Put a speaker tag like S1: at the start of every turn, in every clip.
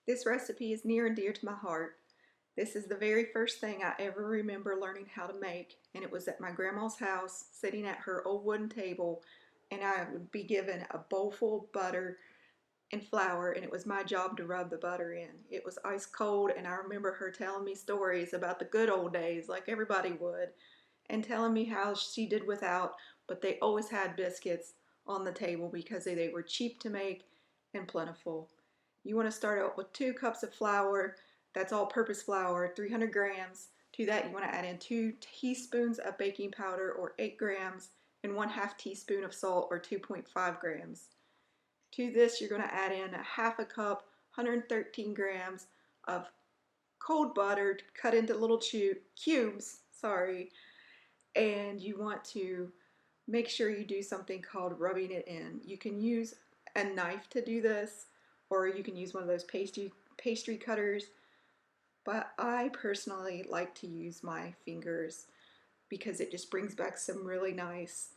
S1: This recipe is near and dear to my heart. This is the very first thing I ever remember learning how to make, and it was at my grandma's house, sitting at her old wooden table, and I would be given a bowl full of butter and flour, and it was my job to rub the butter in. It was ice cold, and I remember her telling me stories about the good old days, like everybody would, and telling me how she did without, but they always had biscuits on the table because they were cheap to make and plentiful. You want to start out with 2 cups of flour. That's all-purpose flour, 300 grams. To that, you want to add in 2 teaspoons of baking powder, or 8 grams, and 1/2 teaspoon of salt, or 2.5 grams. To this, you're going to add in a 1/2 cup, 113 grams of cold butter cut into little cubes, and you want to make sure you do something called rubbing it in. You can use a knife to do this, or you can use one of those pastry cutters, but I personally like to use my fingers because it just brings back some really nice,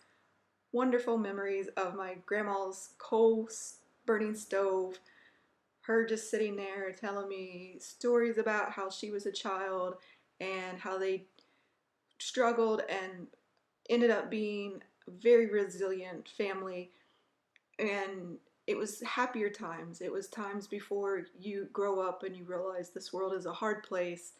S1: wonderful memories of my grandma's coal burning stove, her just sitting there telling me stories about how she was a child and how they struggled and ended up being a very resilient family. And it was happier times. It was times before you grow up and you realize this world is a hard place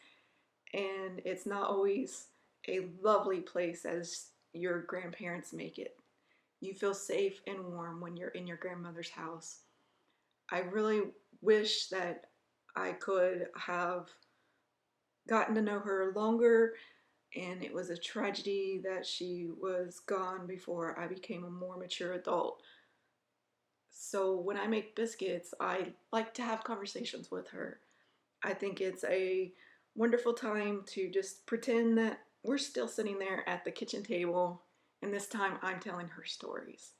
S1: and it's not always a lovely place as your grandparents make it. You feel safe and warm when you're in your grandmother's house. I really wish that I could have gotten to know her longer, and it was a tragedy that she was gone before I became a more mature adult. So when I make biscuits, I like to have conversations with her. I think it's a wonderful time to just pretend that we're still sitting there at the kitchen table, and this time I'm telling her stories.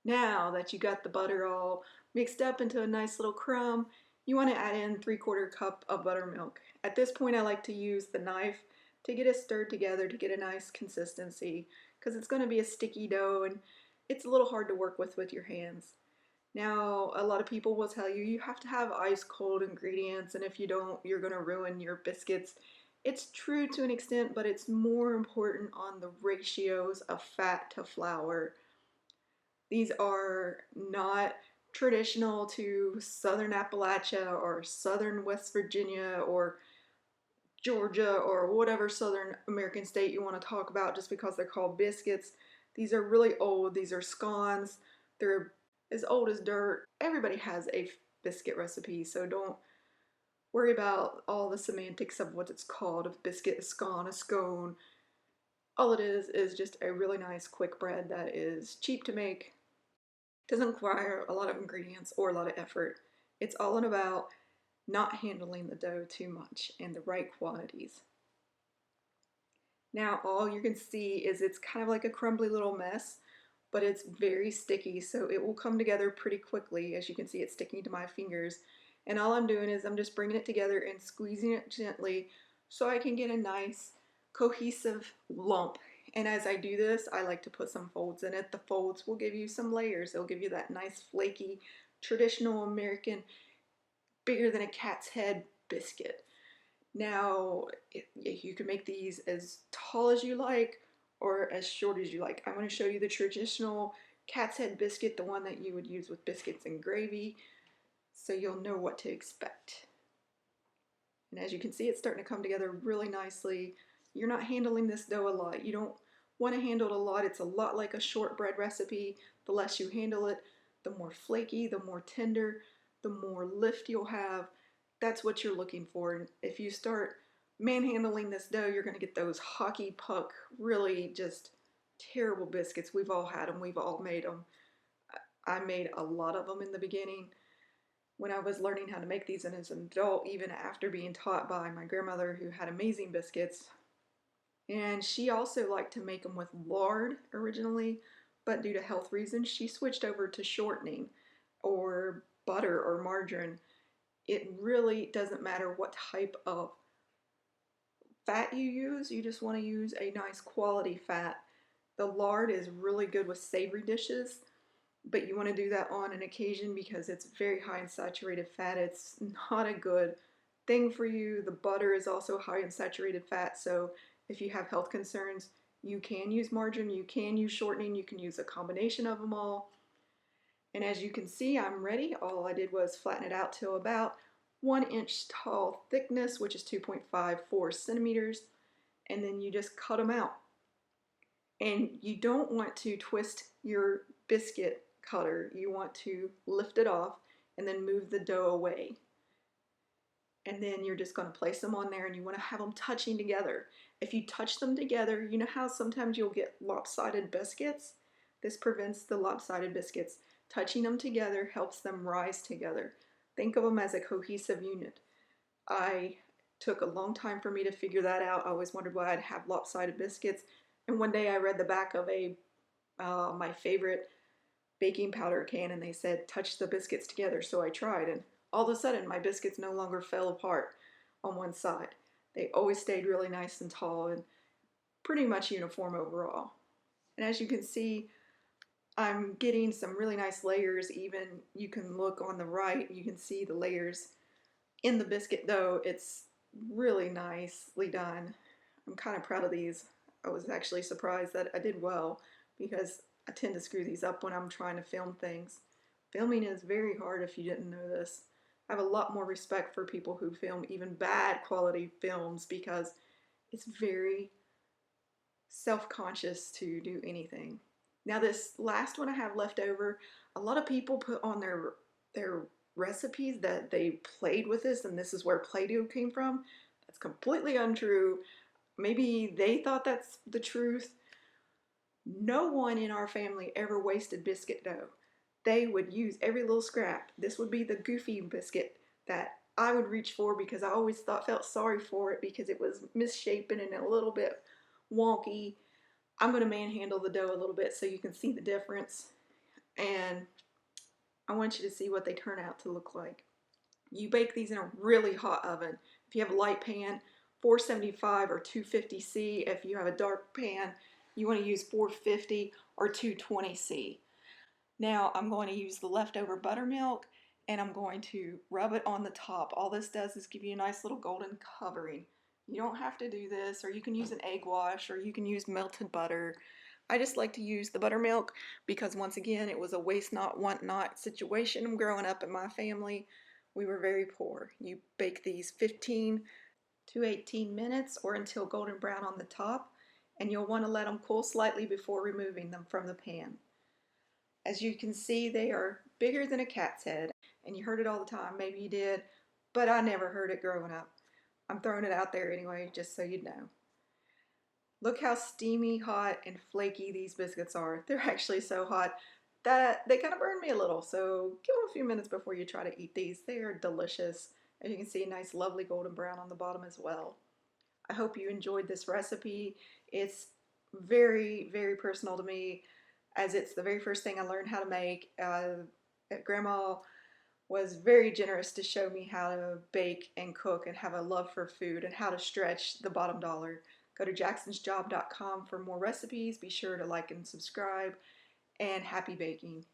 S1: Now that you got the butter all mixed up into a nice little crumb, you want to add in 3/4 cup of buttermilk. At this point, I like to use the knife to get it stirred together to get a nice consistency because it's going to be a sticky dough and it's a little hard to work with your hands. Now, a lot of people will tell you you have to have ice cold ingredients, and if you don't, you're going to ruin your biscuits. It's true to an extent, but it's more important on the ratios of fat to flour. These are not traditional to southern Appalachia or southern West Virginia or Georgia or whatever southern American state you want to talk about just because they're called biscuits. These are really old. These are scones. They're as old as dirt. Everybody has a biscuit recipe, so don't worry about all the semantics of what it's called. A biscuit, a scone, a scone. All it is just a really nice quick bread that is cheap to make, doesn't require a lot of ingredients or a lot of effort. It's all about not handling the dough too much and the right quantities. Now all you can see is it's kind of like a crumbly little mess, but it's very sticky, so it will come together pretty quickly. As you can see, it's sticking to my fingers. And all I'm doing is I'm just bringing it together and squeezing it gently so I can get a nice cohesive lump. And as I do this, I like to put some folds in it. The folds will give you some layers. They'll give you that nice flaky, traditional American, bigger than a cat's head biscuit. Now, you can make these as tall as you like or as short as you like. I'm going to show you the traditional cat's head biscuit, the one that you would use with biscuits and gravy, so you'll know what to expect. And as you can see, it's starting to come together really nicely. You're not handling this dough a lot. You don't want to handle it a lot. It's a lot like a shortbread recipe. The less you handle it, the more flaky, the more tender, the more lift you'll have. That's what you're looking for. And if you start manhandling this dough, you're going to get those hockey puck, really just terrible biscuits. We've all had them. We've all made them. I made a lot of them in the beginning when I was learning how to make these, and as an adult, even after being taught by my grandmother who had amazing biscuits. And she also liked to make them with lard originally, but due to health reasons, she switched over to shortening or butter or margarine. It really doesn't matter what type of fat you use, you just want to use a nice quality fat. The lard is really good with savory dishes. but you want to do that on an occasion because it's very high in saturated fat. It's not a good thing for you. The butter is also high in saturated fat, so if you have health concerns, you can use margarine, you can use shortening, you can use a combination of them all. And as you can see, I'm ready. All I did was flatten it out to about 1 inch tall thickness, which is 2.54 centimeters, and then you just cut them out. And you don't want to twist your biscuit cutter. You want to lift it off and then move the dough away. And then you're just going to place them on there, and you want to have them touching together. If you touch them together, you know how sometimes you'll get lopsided biscuits? This prevents the lopsided biscuits. Touching them together helps them rise together. Think of them as a cohesive unit. I took a long time for me to figure that out. I always wondered why I'd have lopsided biscuits. And one day I read the back of my favorite baking powder can, and they said touch the biscuits together. So I tried, and all of a sudden my biscuits no longer fell apart on one side. They always stayed really nice and tall and pretty much uniform overall. And as you can see, I'm getting some really nice layers. Even you can look on the right, you can see the layers in the biscuit dough. It's really nicely done. I'm kind of proud of these. I was actually surprised that I did well because I tend to screw these up when I'm trying to film things. Filming is very hard if you didn't know this. I have a lot more respect for people who film even bad quality films because it's very self-conscious to do anything. Now this last one I have left over, a lot of people put on their recipes that they played with this and this is where Play-Doh came from. That's completely untrue. Maybe they thought that's the truth. No one in our family ever wasted biscuit dough. They would use every little scrap. This would be the goofy biscuit that I would reach for because I always felt sorry for it because it was misshapen and a little bit wonky. I'm going to manhandle the dough a little bit so you can see the difference, and I want you to see what they turn out to look like. You bake these in a really hot oven. If you have a light pan, 475 or 250C. If you have a dark pan, you want to use 450 or 220C. Now I'm going to use the leftover buttermilk and I'm going to rub it on the top. All this does is give you a nice little golden covering. You don't have to do this, or you can use an egg wash, or you can use melted butter. I just like to use the buttermilk because once again, it was a waste not, want not situation growing up in my family. We were very poor. You bake these 15 to 18 minutes or until golden brown on the top, and you'll want to let them cool slightly before removing them from the pan. As you can see, they are bigger than a cat's head, and you heard it all the time. Maybe you did, but I never heard it growing up. I'm throwing it out there anyway, just so you'd know. Look how steamy, hot, and flaky these biscuits are. They're actually so hot that they kind of burn me a little, so give them a few minutes before you try to eat these. They are delicious. As you can see, a nice lovely golden brown on the bottom as well. I hope you enjoyed this recipe. It's very, very personal to me, as it's the very first thing I learned how to make. Grandma was very generous to show me how to bake and cook and have a love for food and how to stretch the bottom dollar. Go to jacksonsjob.com for more recipes. Be sure to like and subscribe, and happy baking.